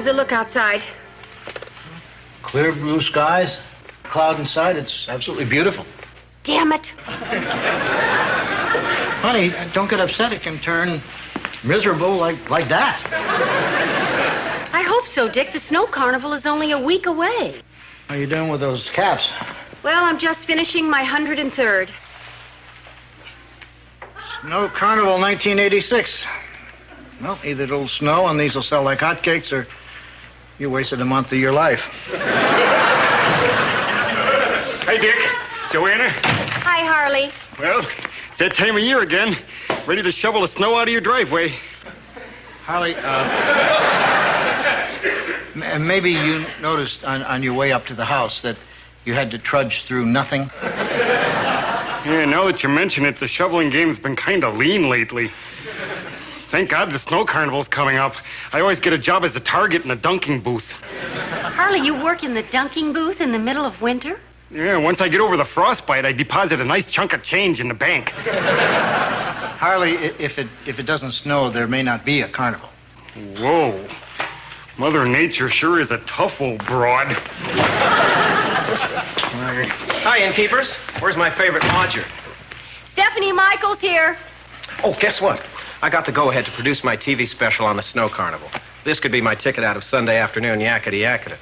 How's it look outside? Clear blue skies, cloud in sight. It's absolutely beautiful. Damn it. Honey, don't get upset. It can turn miserable like that. I hope so, Dick. The snow carnival is only a week away. How you doing with those caps? Well, I'm just finishing my 103rd. Snow Carnival 1986. Well, either it'll snow and these will sell like hotcakes, or you wasted a month of your life. Hey, Dick. Joanna. Hi, Harley. Well, it's that time of year again. Ready to shovel the snow out of your driveway. Harley, maybe you noticed on your way up to the house that you had to trudge through nothing. Yeah, now that you mention it, the shoveling game's been kind of lean lately. Thank God the snow carnival's coming up. I always get a job as a target in a dunking booth. Harley, you work in the dunking booth in the middle of winter? Yeah, once I get over the frostbite, I deposit a nice chunk of change in the bank. Harley, if it doesn't snow, there may not be a carnival. Whoa. Mother Nature sure is a tough old broad. Hi, innkeepers. Where's my favorite lodger? Stephanie Michaels here. Oh, guess what? I got the go-ahead to produce my TV special on the snow carnival. This could be my ticket out of Sunday afternoon yakety-yakety.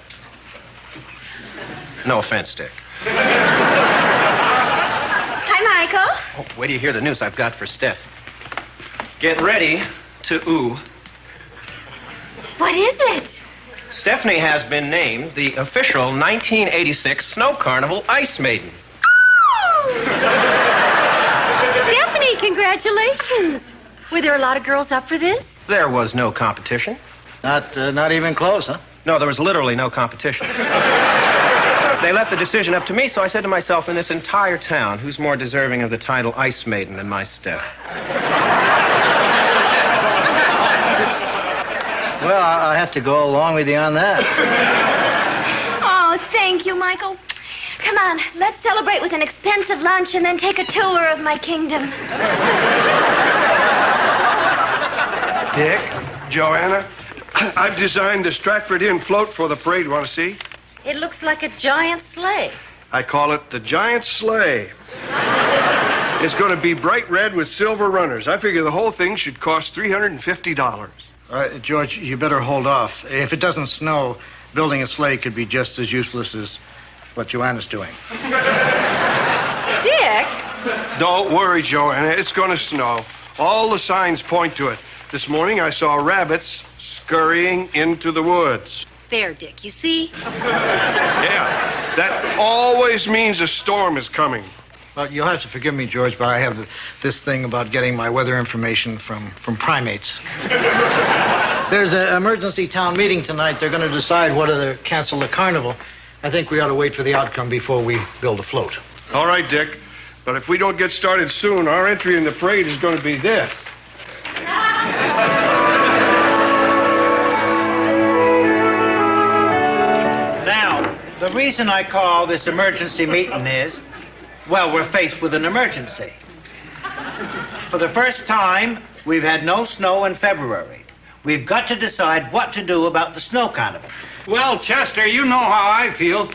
No offense, Dick. Hi, Michael. Oh, wait till you hear the news I've got for Steph. Get ready to ooh. What is it? Stephanie has been named the official 1986 Snow Carnival Ice Maiden. Stephanie, congratulations. Were there a lot of girls up for this? There was no competition. Not even close, huh? No, there was literally no competition. They left the decision up to me, so I said to myself, in this entire town, who's more deserving of the title Ice Maiden than my Steph? Well, I have to go along with you on that. Oh, thank you, Michael. Come on, let's celebrate with an expensive lunch and then take a tour of my kingdom. Dick, Joanna, I've designed a Stratford Inn float for the parade. Want to see? It looks like a giant sleigh. I call it the Giant Sleigh. It's going to be bright red with silver runners. I figure the whole thing should cost $350. George, you better hold off. If it doesn't snow, building a sleigh could be just as useless as what Joanna's doing. Dick? Don't worry, Joanna. It's going to snow. All the signs point to it. This morning I saw rabbits scurrying into the woods. There, Dick, you see? Yeah, that always means a storm is coming. Well, you'll have to forgive me, George, but I have this thing about getting my weather information from primates. There's an emergency town meeting tonight. They're going to decide whether to cancel the carnival. I think we ought to wait for the outcome before we build a float. All right, Dick. But if we don't get started soon, our entry in the parade is going to be this. Now, the reason I call this emergency meeting is, well, we're faced with an emergency. For the first time, we've had no snow in February. We've got to decide what to do about the snow carnival. Well, Chester, you know how I feel.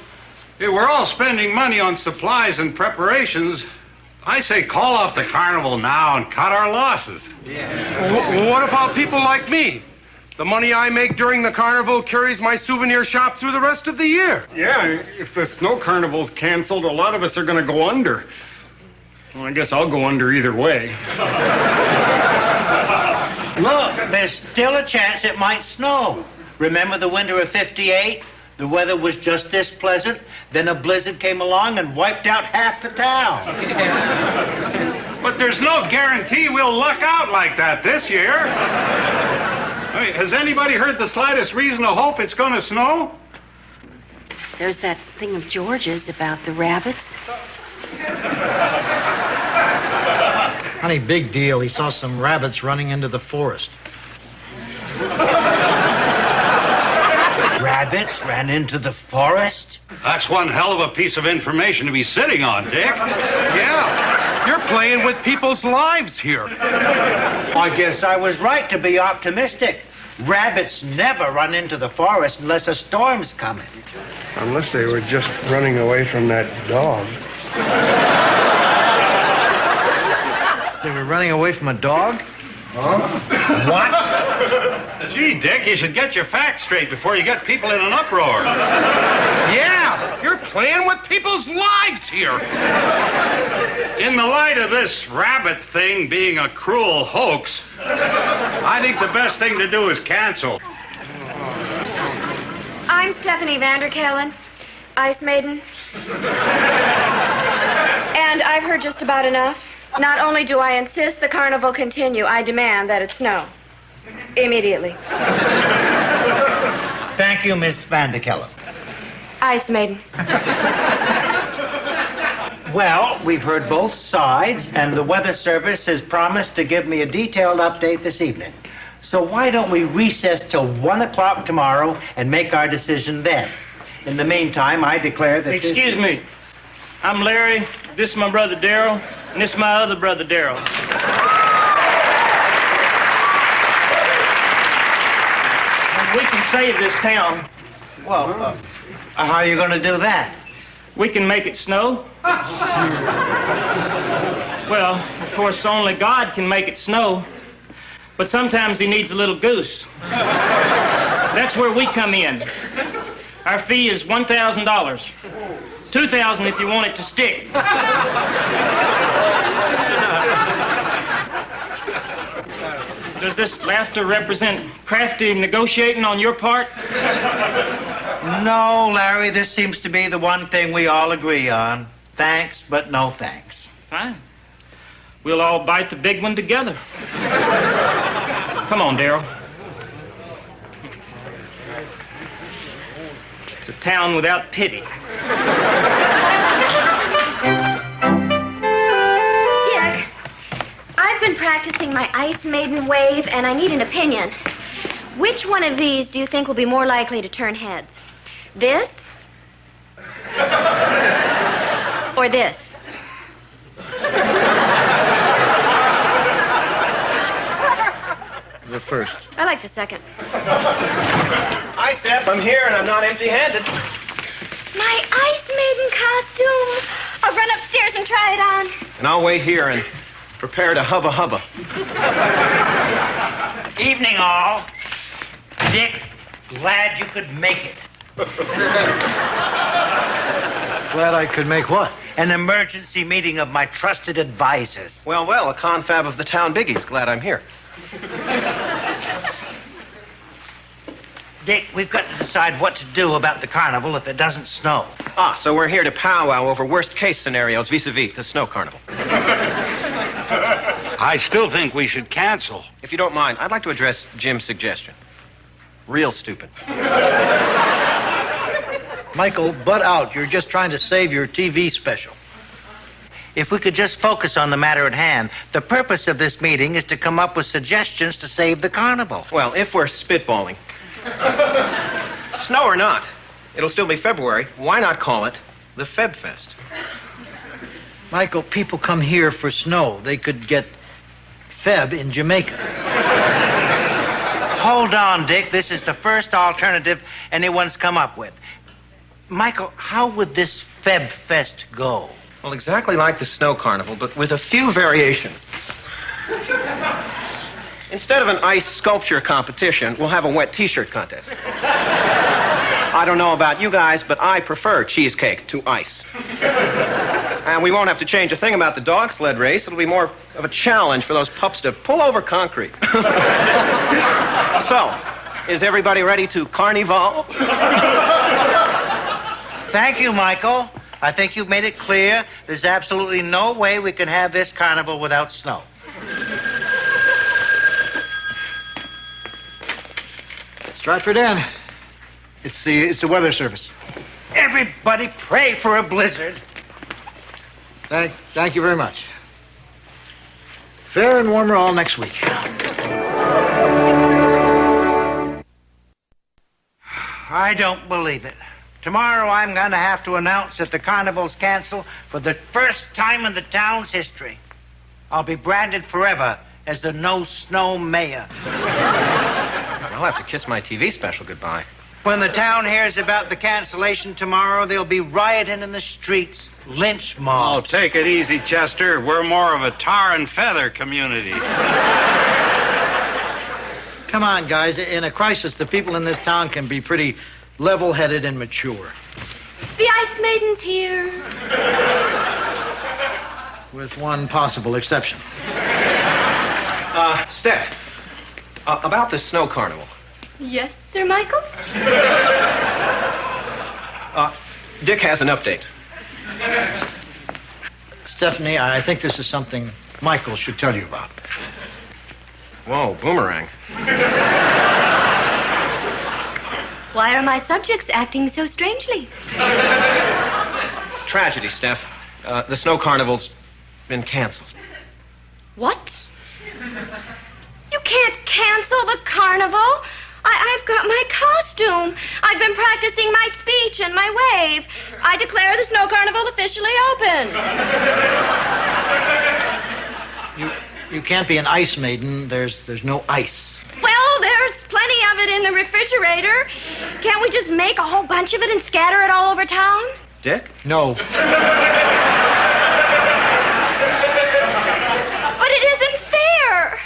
We're all spending money on supplies and preparations. I say call off the carnival now and cut our losses. What about people like me? The money I make during the carnival carries my souvenir shop through the rest of the year. Yeah, if the snow carnival's canceled, a lot of us are going to go under. Well, I guess I'll go under either way. Look, there's still a chance it might snow. Remember the winter of '58? The weather was just this pleasant. Then a blizzard came along and wiped out half the town. But there's no guarantee we'll luck out like that this year. I mean, has anybody heard the slightest reason to hope it's going to snow? There's that thing of George's about the rabbits. Honey, big deal. He saw some rabbits running into the forest. Rabbits ran into the forest? That's one hell of a piece of information to be sitting on, Dick. Yeah, you're playing with people's lives here. I guess I was right to be optimistic. Rabbits never run into the forest unless a storm's coming. Unless they were just running away from that dog. They were running away from a dog? What? Gee, Dick, you should get your facts straight before you get people in an uproar. Yeah, you're playing with people's lives here. In the light of this rabbit thing being a cruel hoax, I think the best thing to do is cancel. I'm Stephanie Vanderkellen, Ice Maiden. And I've heard just about enough. Not only do I insist the carnival continue, I demand that it snow. Immediately. Thank you, Miss Vanderkellen. Ice Maiden. Well, we've heard both sides, and the Weather Service has promised to give me a detailed update this evening. So why don't we recess till 1 o'clock tomorrow and make our decision then? In the meantime, I declare that Excuse me. I'm Larry. This is my brother Darrell, and this is my other brother Darrell. And we can save this town. Well, how are you going to do that? We can make it snow. Well, of course, only God can make it snow. But sometimes he needs a little goose. That's where we come in. Our fee is $1,000. $2,000 if you want it to stick. Does this laughter represent crafty negotiating on your part? No, Larry, this seems to be the one thing we all agree on. Thanks, but no thanks. Fine. We'll all bite the big one together. Come on, Darrell. It's a town without pity. Dick, I've been practicing my Ice Maiden wave, and I need an opinion. Which one of these do you think will be more likely to turn heads? This? Or this? The first. I like the second. Hi, Steph. I'm here, and I'm not empty-handed. My Ice Maiden costume. I'll run upstairs and try it on. And I'll wait here and prepare to hubba hubba. Evening, all. Dick, glad you could make it. Glad I could make what? An emergency meeting of my trusted advisors. Well, a confab of the town biggies. Glad I'm here. Dick, we've got to decide what to do about the carnival if it doesn't snow. So we're here to powwow over worst-case scenarios vis-a-vis the snow carnival. I still think we should cancel. If you don't mind, I'd like to address Jim's suggestion. Real stupid. Michael, butt out. You're just trying to save your TV special. If we could just focus on the matter at hand. The purpose of this meeting is to come up with suggestions to save the carnival. Well, if we're spitballing. Snow or not, it'll still be February. Why not call it the Feb Fest? Michael, people come here for snow. They could get Feb in Jamaica. Hold on, Dick. This is the first alternative anyone's come up with. Michael, how would this Feb Fest go? Well, exactly like the snow carnival, but with a few variations. Instead of an ice sculpture competition, we'll have a wet T-shirt contest. I don't know about you guys, but I prefer cheesecake to ice. And we won't have to change a thing about the dog sled race. It'll be more of a challenge for those pups to pull over concrete. So, is everybody ready to carnival? Thank you, Michael. I think you've made it clear there's absolutely no way we can have this carnival without snow. Stratford Inn. It's the Weather Service. Everybody pray for a blizzard. Thank you very much. Fair and warmer all next week. I don't believe it. Tomorrow I'm going to have to announce that the carnival's canceled for the first time in the town's history. I'll be branded forever as the no-snow mayor. I'll have to kiss my TV special goodbye. When the town hears about the cancellation tomorrow, they'll be rioting in the streets, lynch Oh, mobs. take it easy, Chester. We're more of a tar and feather community. Come on, guys. In a crisis, the people in this town can be pretty level-headed and mature. The Ice Maiden's here. With one possible exception. Steph, about the snow carnival. Yes, Sir Michael? Dick has an update. Stephanie, I think this is something Michael should tell you about. Whoa, boomerang. Why are my subjects acting so strangely? Tragedy, Steph. The snow carnival's been canceled. What? You can't cancel the carnival. I've got my costume. I've been practicing my speech and my wave. I declare the snow carnival officially open. You can't be an ice maiden. There's no ice. Well, there's plenty of it in the refrigerator. Can't we just make a whole bunch of it and scatter it all over town? Dick? No. But it isn't fair.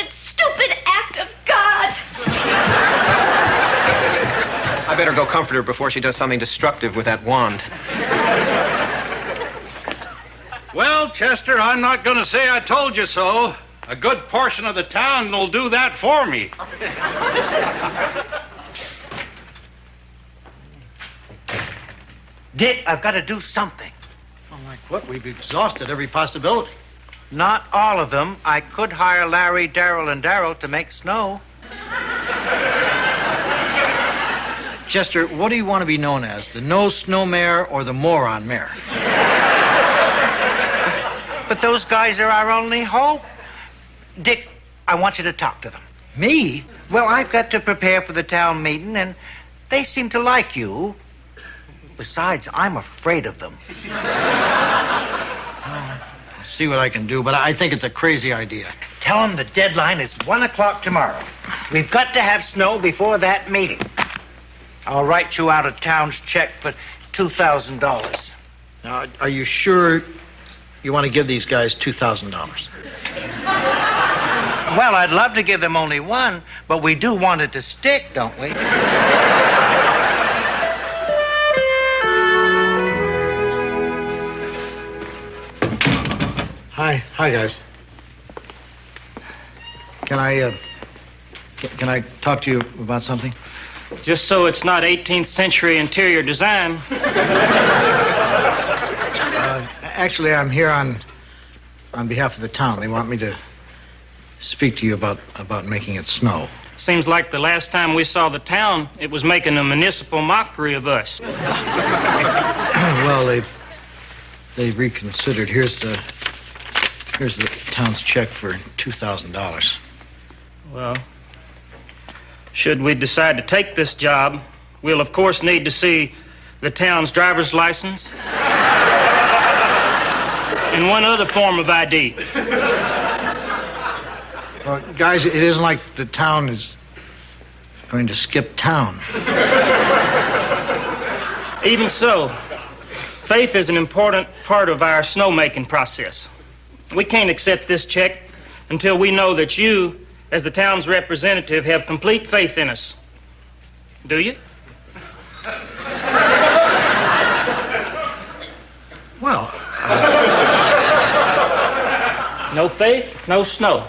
Stupid act of God. I better go comfort her before she does something destructive with that wand. Well, Chester, I'm not going to say I told you so. A good portion of the town will do that for me. Dick, I've got to do something. Well, like what? We've exhausted every possibility. Not all of them. I could hire Larry, Darrell, and Darrell to make snow. Chester, what do you want to be known as? The no-snow mayor or the moron mayor? But those guys are our only hope. Dick, I want you to talk to them. Me? Well, I've got to prepare for the town meeting, and they seem to like you. Besides, I'm afraid of them. I'll see what I can do, but I think it's a crazy idea. Tell them the deadline is 1 o'clock tomorrow. We've got to have snow before that meeting. I'll write you out a town's check for $2,000. Now, are you sure you want to give these guys $2,000? Well, I'd love to give them only one, but we do want it to stick, don't we? Hi, guys. Can I talk to you about something? Just so it's not 18th century interior design. Actually, I'm here on behalf of the town. They want me to speak to you about making it snow. Seems like the last time we saw the town, it was making a municipal mockery of us. Well, they've reconsidered. Here's the town's check for $2,000. Well, should we decide to take this job, we'll of course need to see the town's driver's license and one other form of ID. Well, guys, it isn't like the town is going to skip town. Even so, faith is an important part of our snowmaking process. We can't accept this check until we know that you, as the town's representative, have complete faith in us. Do you? Well, No faith, no snow.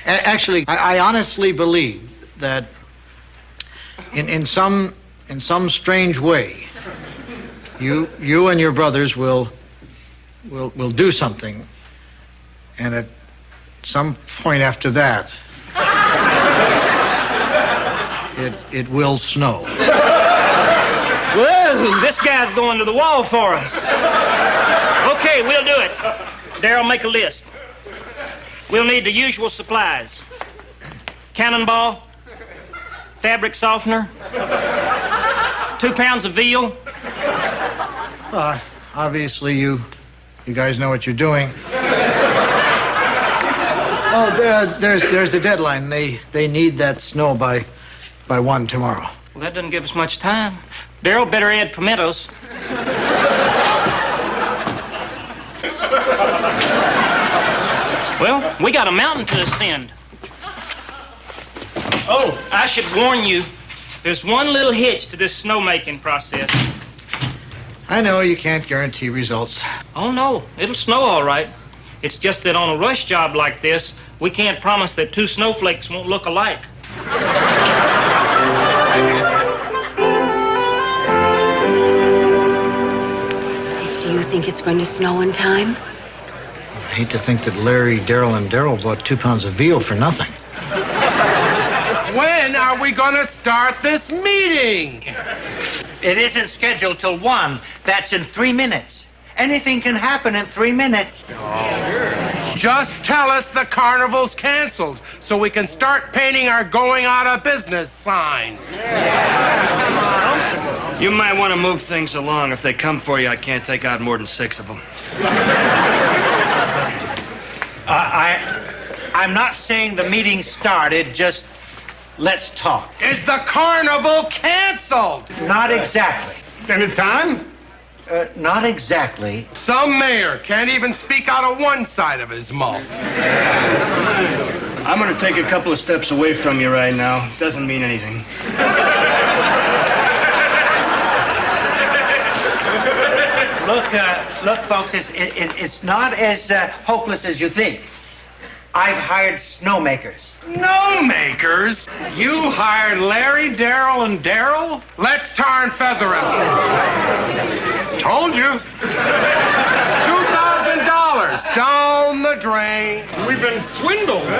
actually, I honestly believe that in some strange way, you and your brothers will do something, and at some point after that, it will snow. Whoa, this guy's going to the wall for us. Okay, we'll do it. Darrell, make a list. We'll need the usual supplies. Cannonball, fabric softener, 2 pounds of veal. Obviously, you guys know what you're doing. Oh, there's the deadline. They need that snow by 1 tomorrow. Well, that doesn't give us much time. Darryl, better add pimentos. Well, we got a mountain to ascend. Oh, I should warn you, there's one little hitch to this snowmaking process. I know you can't guarantee results. Oh, no, it'll snow all right. It's just that on a rush job like this, we can't promise that 2 snowflakes won't look alike. Do you think it's going to snow in time? I hate to think that Larry, Darryl, and Darryl bought 2 pounds of veal for nothing. When are we going to start this meeting? It isn't scheduled till 1. That's in 3 minutes. Anything can happen in 3 minutes. Just tell us the carnival's canceled so we can start painting our going out of business signs. You might want to move things along. If they come for you, I can't take out more than 6 of them. I'm not saying the meeting started, just let's talk. Is the carnival canceled? Not exactly. Then it's on? Not exactly. Some mayor can't even speak out of one side of his mouth. I'm going to take a couple of steps away from you right now. Doesn't mean anything. Look, folks, it's not as hopeless as you think. I've hired snowmakers. Snowmakers? You hired Larry, Darryl, and Darryl? Let's tar and feather him. Told you. $2,000 down the drain. We've been swindled. Wait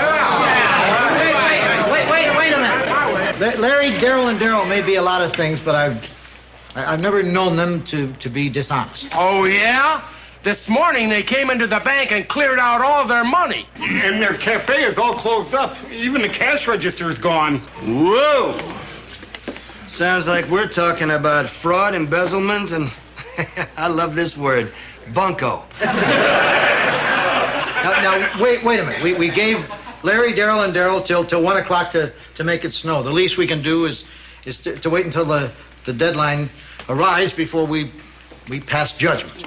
a minute. Larry, Darryl, and Darryl may be a lot of things, but I've never known them to be dishonest. Oh, yeah? This morning they came into the bank and cleared out all their money. And their cafe is all closed up. Even the cash register is gone. Whoa! Sounds like we're talking about fraud, embezzlement, and I love this word, bunco. Now wait a minute. We gave Larry, Darryl, and Darryl till 1 o'clock to make it snow. The least we can do is to wait until the deadline arrives before we pass judgment.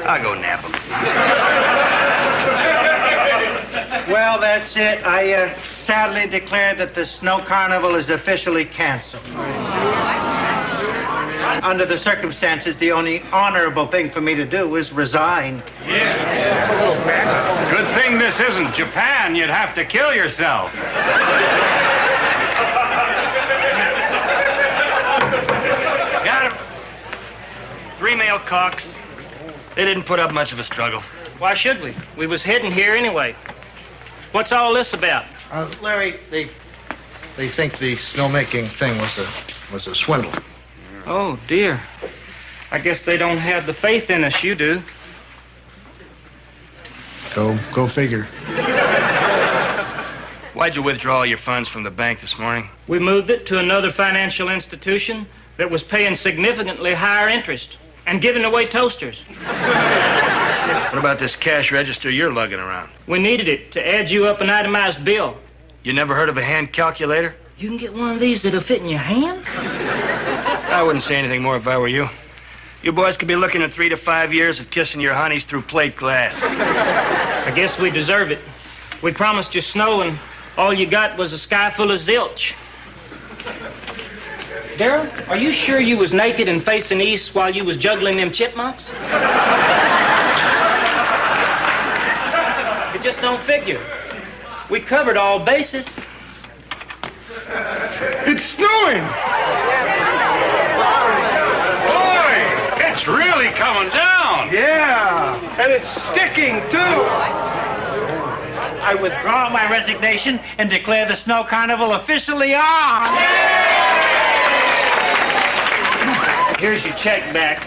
I'll go nap him. Well, that's it. I sadly declare that the snow carnival is officially canceled. Under the circumstances, the only honorable thing for me to do is resign. Yeah. Good thing this isn't Japan. You'd have to kill yourself. Got him. 3 male cocks. They didn't put up much of a struggle. Why should we? We was heading here anyway. What's all this about? Larry, they think the snowmaking thing was a swindle. Oh, dear. I guess they don't have the faith in us you do. Go figure. Why'd you withdraw your funds from the bank this morning? We moved it to another financial institution that was paying significantly higher interest and giving away toasters. What about this cash register you're lugging around? We needed it to add you up an itemized bill. You never heard of a hand calculator? You can get one of these that'll fit in your hand? I wouldn't say anything more if I were you. You boys could be looking at 3 to 5 years of kissing your honeys through plate glass. I guess we deserve it. We promised you snow, and all you got was a sky full of zilch. Darryl, are you sure you was naked and facing east while you was juggling them chipmunks? It just don't figure. We covered all bases. It's snowing! Boy, it's really coming down! Yeah, and it's sticking, too. I withdraw my resignation and declare the snow carnival officially on. Here's your check back.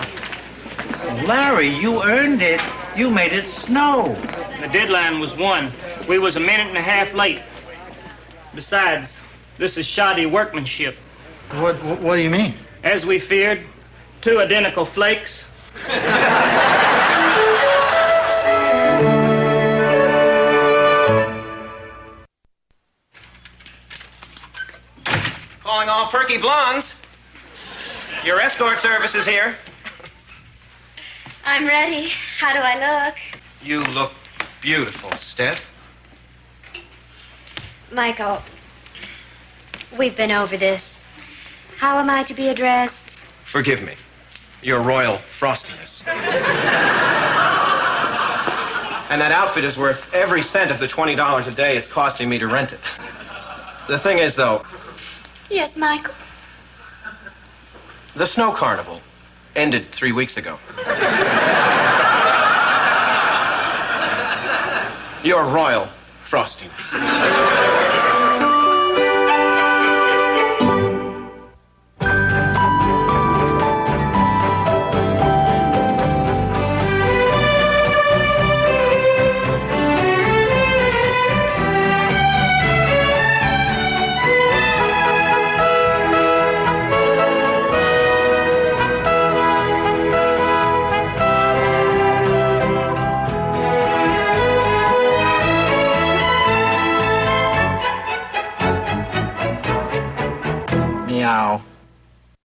Larry, you earned it. You made it snow. The deadline was 1. We was a minute and a half late. Besides, this is shoddy workmanship. What do you mean? As we feared, 2 identical flakes. Calling all perky blondes. Your escort service is here. I'm ready. How do I look? You look beautiful, Steph. Michael, we've been over this. How am I to be addressed? Forgive me, Your Royal Frostiness. And that outfit is worth every cent of the $20 a day it's costing me to rent it. The thing is, though, Yes, Michael. the snow carnival ended 3 weeks ago. Your Royal Frostiness. Meow.